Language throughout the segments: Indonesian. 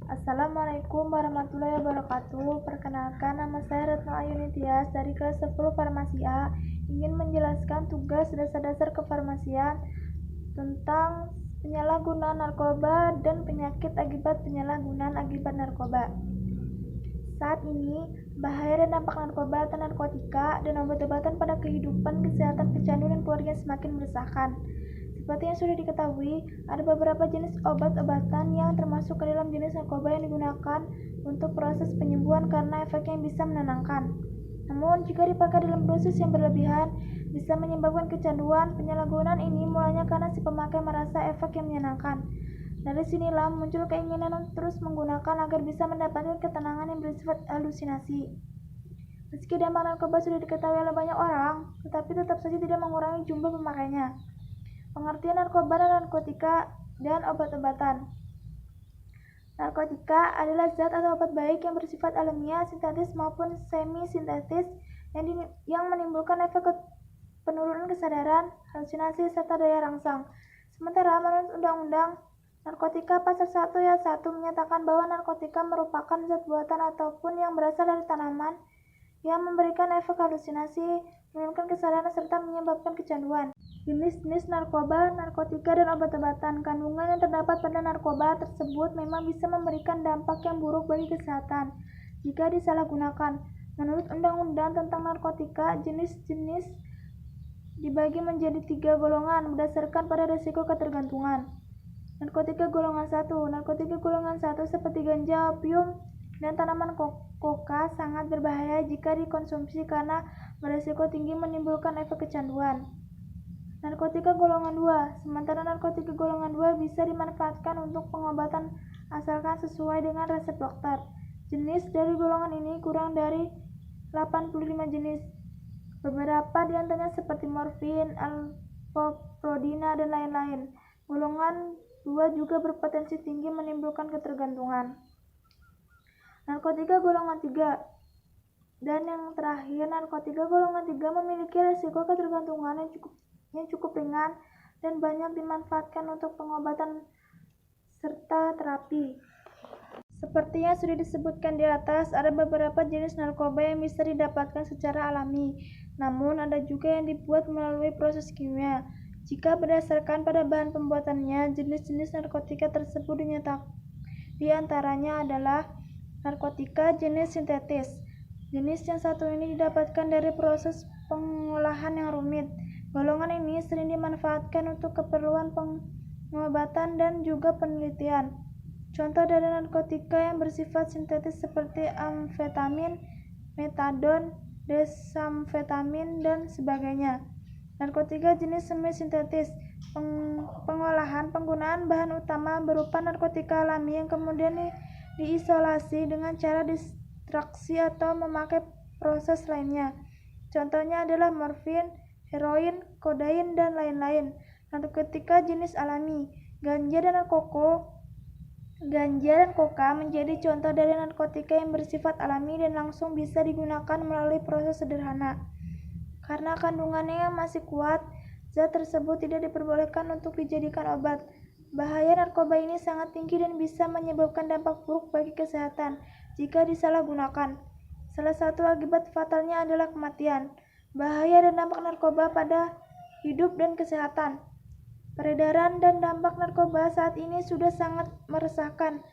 Assalamualaikum warahmatullahi wabarakatuh. Perkenalkan, nama saya Retno Ayuni Tias dari kelas 10 Farmasi A. Ingin menjelaskan tugas dasar-dasar kefarmasian tentang penyalahgunaan narkoba dan penyakit akibat penyalahgunaan akibat narkoba. Saat ini, bahaya dan dampak narkoba atau narkotika dan obat-obatan pada kehidupan, kesehatan pecandu dan keluarga semakin meresahkan. Seperti yang sudah diketahui, ada beberapa jenis obat-obatan yang termasuk ke dalam jenis narkoba yang digunakan untuk proses penyembuhan karena efeknya yang bisa menenangkan. Namun, jika dipakai dalam dosis yang berlebihan, bisa menyebabkan kecanduan. Penyalahgunaan ini mulanya karena si pemakai merasa efek yang menyenangkan. Dari sinilah muncul keinginan untuk terus menggunakan agar bisa mendapatkan ketenangan yang bersifat halusinasi. Meski dampak narkoba sudah diketahui oleh banyak orang, tetapi tetap saja tidak mengurangi jumlah pemakainya. Pengertian narkoba dan narkotika dan obat-obatan. Narkotika adalah zat atau obat baik yang bersifat alamiah, sintetis maupun semi-sintetis yang menimbulkan efek penurunan kesadaran, halusinasi, serta daya rangsang. Sementara menurut Undang-Undang Narkotika Pasal 1 Ayat 1 menyatakan bahwa narkotika merupakan zat buatan ataupun yang berasal dari tanaman yang memberikan efek halusinasi, menurunkan kesadaran, serta menyebabkan kecanduan. Jenis-jenis narkoba, narkotika, dan obat-obatan. Kandungan yang terdapat pada narkoba tersebut memang bisa memberikan dampak yang buruk bagi kesehatan jika disalahgunakan. Menurut Undang-Undang tentang Narkotika, jenis-jenis dibagi menjadi 3 golongan berdasarkan pada risiko ketergantungan. Narkotika golongan 1. Narkotika golongan 1 seperti ganja, opium, dan tanaman koka sangat berbahaya jika dikonsumsi karena berisiko tinggi menimbulkan efek kecanduan. Narkotika golongan 2. Sementara narkotika golongan 2 bisa dimanfaatkan untuk pengobatan asalkan sesuai dengan resep dokter. Jenis dari golongan ini kurang dari 85 jenis. Beberapa di antaranya seperti morfin, alpoprodina, dan lain-lain. Golongan 2 juga berpotensi tinggi menimbulkan ketergantungan. Narkotika golongan 3. Dan yang terakhir, narkotika golongan 3 memiliki risiko ketergantungan yang cukup ringan dan banyak dimanfaatkan untuk pengobatan serta terapi. Seperti yang sudah disebutkan di atas, ada beberapa jenis narkoba yang bisa didapatkan secara alami, namun ada juga yang dibuat melalui proses kimia. Jika berdasarkan pada bahan pembuatannya, jenis-jenis narkotika tersebut di antaranya adalah narkotika jenis sintetis. Jenis yang satu ini didapatkan dari proses pengolahan yang rumit. Golongan ini sering dimanfaatkan untuk keperluan pengobatan dan juga penelitian. Contoh dari narkotika yang bersifat sintetis seperti amfetamin, metadon, desamfetamin, dan sebagainya. Narkotika jenis semi-sintetis. Penggunaan bahan utama berupa narkotika alami yang kemudian diisolasi dengan cara distraksi atau memakai proses lainnya. Contohnya adalah morfin, heroin, kodain, dan lain-lain. Narkotika jenis alami. Ganja dan koka menjadi contoh dari narkotika yang bersifat alami dan langsung bisa digunakan melalui proses sederhana. Karena kandungannya yang masih kuat, zat tersebut tidak diperbolehkan untuk dijadikan obat. Bahaya narkoba ini sangat tinggi dan bisa menyebabkan dampak buruk bagi kesehatan jika disalahgunakan. Salah satu akibat fatalnya adalah kematian. Bahaya dan dampak narkoba pada hidup dan kesehatan. Peredaran dan dampak narkoba saat ini sudah sangat meresahkan.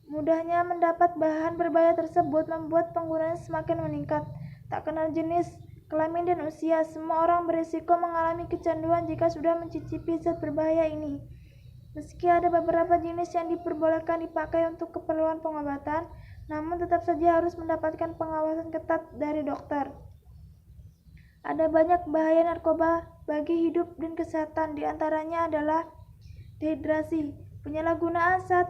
Mudahnya mendapat bahan berbahaya tersebut membuat penggunanya semakin meningkat. Tak kenal jenis, kelamin, dan usia, semua orang berisiko mengalami kecanduan jika sudah mencicipi zat berbahaya ini. Meski ada beberapa jenis yang diperbolehkan dipakai untuk keperluan pengobatan, namun tetap saja harus mendapatkan pengawasan ketat dari dokter. Ada banyak bahaya narkoba bagi hidup dan kesehatan, di antaranya adalah dehidrasi. Penyalahgunaan zat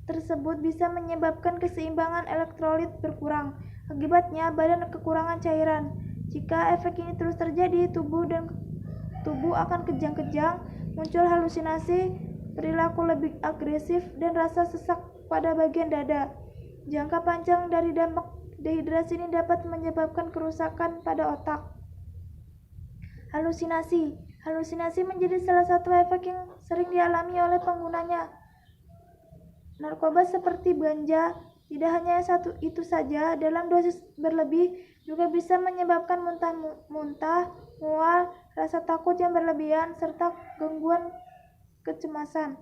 tersebut bisa menyebabkan keseimbangan elektrolit berkurang. Akibatnya, badan kekurangan cairan. Jika efek ini terus terjadi, tubuh akan kejang-kejang, muncul halusinasi, perilaku lebih agresif, dan rasa sesak pada bagian dada. Jangka panjang dari dampak dehidrasi ini dapat menyebabkan kerusakan pada otak. Halusinasi menjadi salah satu efek yang sering dialami oleh penggunanya. narkoba seperti ganja. Tidak hanya itu saja, dalam dosis berlebih juga bisa menyebabkan muntah, mual, rasa takut yang berlebihan, serta gangguan kecemasan.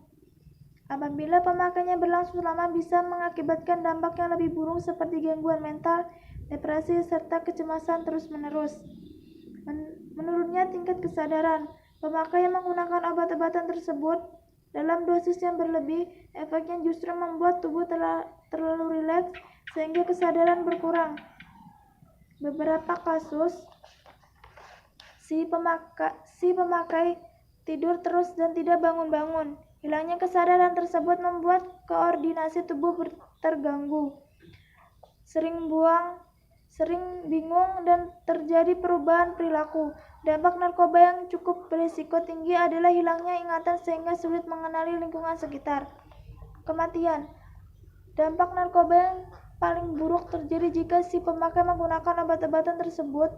Apabila pemakaiannya berlangsung lama, bisa mengakibatkan dampak yang lebih buruk seperti gangguan mental, depresi, serta kecemasan terus-menerus. Menurunnya tingkat kesadaran. Pemakai yang menggunakan obat-obatan tersebut dalam dosis yang berlebih, efeknya justru membuat tubuh terlalu rileks sehingga kesadaran berkurang. Beberapa kasus, si pemakai tidur terus dan tidak bangun-bangun. Hilangnya kesadaran tersebut membuat koordinasi tubuh terganggu, sering bingung, dan terjadi perubahan perilaku. Dampak narkoba yang cukup berisiko tinggi adalah hilangnya ingatan sehingga sulit mengenali lingkungan sekitar. Kematian. Dampak narkoba yang paling buruk terjadi jika si pemakai menggunakan obat-obatan tersebut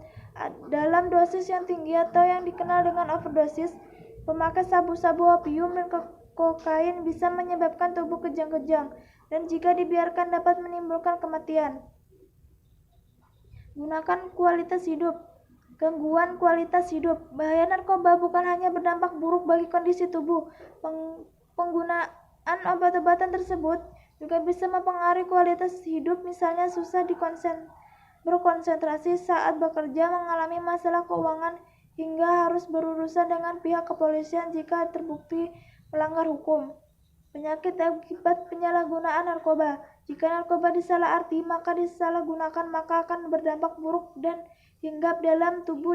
dalam dosis yang tinggi atau yang dikenal dengan overdosis. Pemakai sabu-sabu, opium, dan kokain bisa menyebabkan tubuh kejang-kejang dan jika dibiarkan dapat menimbulkan kematian. Gunakan kualitas hidup. Gangguan kualitas hidup. Bahaya narkoba bukan hanya berdampak buruk bagi kondisi tubuh. Penggunaan obat-obatan tersebut juga bisa mempengaruhi kualitas hidup, misalnya susah berkonsentrasi saat bekerja, mengalami masalah keuangan, hingga harus berurusan dengan pihak kepolisian jika terbukti melanggar hukum. Penyakit akibat penyalahgunaan narkoba. Jika narkoba disalaharti, maka disalahgunakan, maka akan berdampak buruk dan hinggap dalam tubuh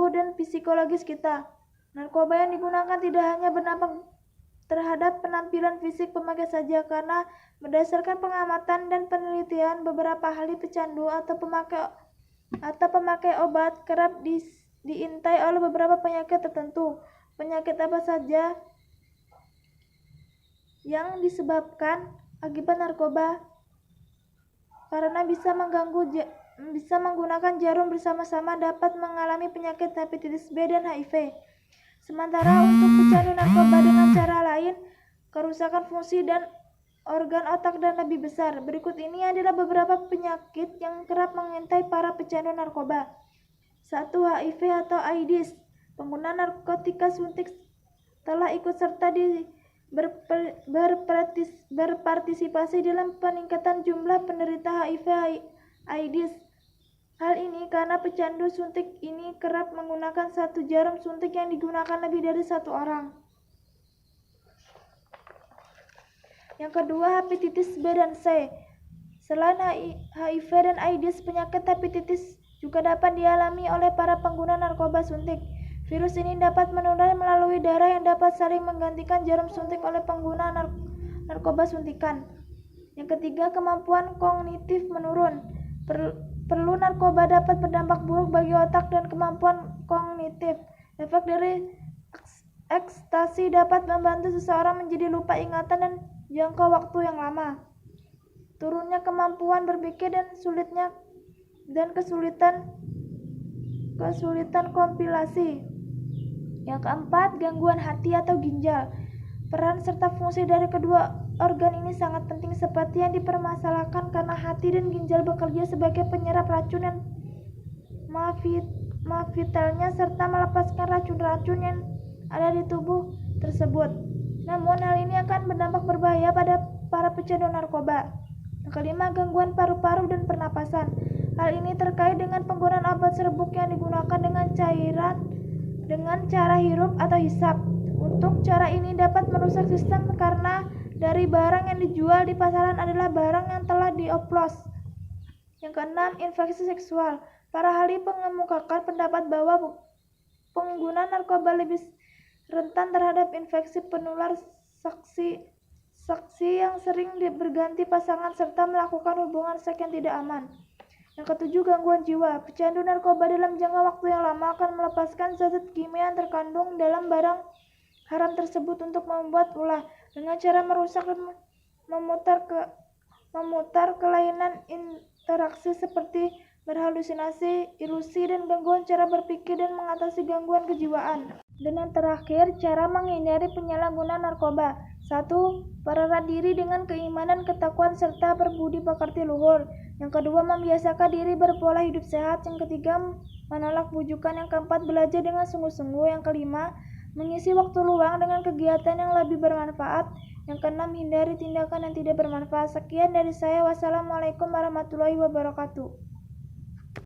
dan psikologis kita. Narkoba yang digunakan tidak hanya berdampak terhadap penampilan fisik pemakai saja, karena berdasarkan pengamatan dan penelitian, beberapa ahli pecandu atau pemakai obat kerap diintai oleh beberapa penyakit tertentu. Penyakit apa saja yang disebabkan akibat narkoba? Karena bisa menggunakan jarum bersama-sama, dapat mengalami penyakit hepatitis B dan HIV. Sementara untuk pecandu narkoba dengan cara lain, kerusakan fungsi dan organ otak dan lebih besar. Berikut ini adalah beberapa penyakit yang kerap mengintai para pecandu narkoba. 1. HIV atau AIDS. Pengguna narkotika suntik telah ikut serta berpartisipasi dalam peningkatan jumlah penderita HIV/AIDS. Hal ini karena pecandu suntik ini kerap menggunakan satu jarum suntik yang digunakan lebih dari satu orang. Yang kedua, hepatitis B dan C. Selain HIV dan AIDS, penyakit hepatitis juga dapat dialami oleh para pengguna narkoba suntik. Virus ini dapat menular melalui darah yang dapat saling menggantikan jarum suntik oleh pengguna narkoba suntikan. Yang ketiga, kemampuan kognitif menurun. Perlu narkoba dapat berdampak buruk bagi otak dan kemampuan kognitif. Efek dari ekstasi dapat membantu seseorang menjadi lupa ingatan dan jangka waktu yang lama. Turunnya kemampuan berpikir dan kesulitan kompilasi. Yang keempat, gangguan hati atau ginjal. Peran serta fungsi dari kedua organ ini sangat penting, seperti yang dipermasalahkan karena hati dan ginjal bekerja sebagai penyerap racun yang vitalnya serta melepaskan racun-racun yang ada di tubuh tersebut. Namun hal ini akan berdampak berbahaya pada para pecandu narkoba. Yang kelima, gangguan paru-paru dan pernapasan. Hal ini terkait dengan penggunaan obat serbuk yang digunakan dengan cara hirup atau hisap. Untuk cara ini dapat merusak sistem karena dari barang yang dijual di pasaran adalah barang yang telah dioplos. Yang keenam, infeksi seksual. Para ahli mengemukakan pendapat bahwa pengguna narkoba lebih rentan terhadap infeksi penular saksi yang sering berganti pasangan serta melakukan hubungan seks yang tidak aman. Yang ketujuh, gangguan jiwa. Pecandu narkoba dalam jangka waktu yang lama akan melepaskan zat kimia yang terkandung dalam barang haram tersebut untuk membuat ulah dengan cara merusak dan memutar kelainan interaksi seperti berhalusinasi, ilusi, dan gangguan cara berpikir dan mengatasi gangguan kejiwaan. Dan yang terakhir, cara menghindari penyalahgunaan narkoba. 1. Pererat diri dengan keimanan, ketakwaan, serta berbudi pekerti luhur. Yang kedua, membiasakan diri berpola hidup sehat. Yang ketiga, menolak bujukan. Yang keempat, belajar dengan sungguh-sungguh. Yang kelima, mengisi waktu luang dengan kegiatan yang lebih bermanfaat. Yang keenam, hindari tindakan yang tidak bermanfaat. Sekian dari saya. Wassalamualaikum warahmatullahi wabarakatuh.